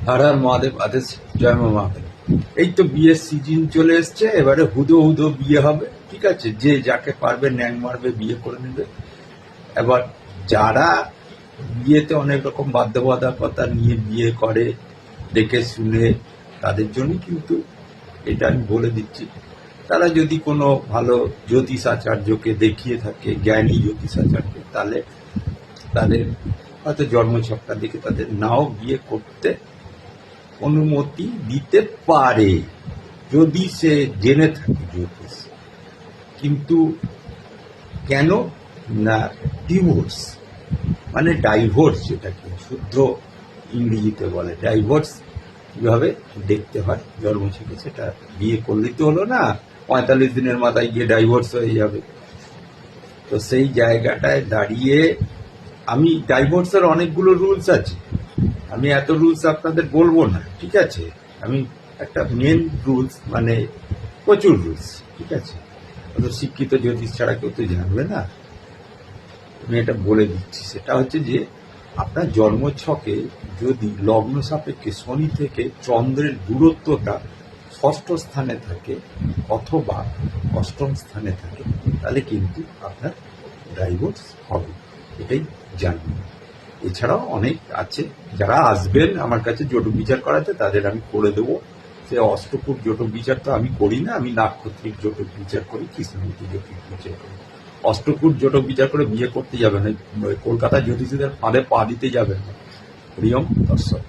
হর হর মহাদেব, আদেশ জয় মা মহাদেব। এই তো বিয়ের সিজন চলে এসছে, এবারে হুদো হুদো বিয়ে হবে, ঠিক আছে। যে যাকে পারবে ন্যাং মারবে, বিয়ে করে নেবে। এবার যারা বিয়েতে অনেক রকম বাধ্যবাধকতা নিয়ে বিয়ে করে, দেখে শুনে, তাদের জন্য কিন্তু এটা আমি বলে দিচ্ছি, তারা যদি কোনো ভালো জ্যোতিষাচার্যকে দেখিয়ে থাকে, জ্ঞানী জ্যোতিষাচার্য, তাহলে তাদের হয়তো জন্মছকটা দেখে তাদের নাও বিয়ে করতে অনুমতি দিতে পারে, যদি সে জেনে থাকে জ্যোতিষ। কিন্তু কেন না, ডিভোর্স মানে ডাইভোর্স, যেটাকে শুদ্ধ ইংরেজিতে বলে ডাইভোর্স, কিভাবে দেখতে হয় জন্মছকে, সেটা বিয়ে করলেই তো হলো না 45 দিনের মাথায় গিয়ে ডাইভোর্স হয়ে যাবে। তো সেই জায়গাটায় দাঁড়িয়ে আমি, ডাইভোর্সের অনেকগুলো রুলস আছে, আমি এত রুলস আপনাদের বলবো না, ঠিক আছে। আমি একটা মেন রুলস, মানে প্রচুর রুলস, ঠিক আছে। অত শিক্ষিত জ্যোতিষ ছাড়া কেউ তো জানবে না, আমি এটা বলে দিচ্ছি। সেটা হচ্ছে যে আপনার জন্মছকে যদি লগ্ন সাপেক্ষে শনি থেকে চন্দ্রের দূরত্বটা ষষ্ঠ স্থানে থাকে অথবা অষ্টম স্থানে থাকে, তাহলে কিন্তু আপনার ডাইভোর্স হবে, এটাই জানবেন। এছাড়াও অনেক আছে, যারা আসবেন আমার কাছে জটক বিচার করাতে, তাদের আমি করে দেবো। সে অষ্টকূট জটক বিচার তো আমি করি না, আমি নাক্ষত্রিক জটক বিচার করি, কৃষ্ণমূর্তি জটক বিচার করি। অষ্টকূট জটক বিচার করে বিয়ে করতে যাবেন, কলকাতা জ্যোতিষীদের ফাঁদে পা দিতে যাবেন না। প্রিয়ম দর্শক।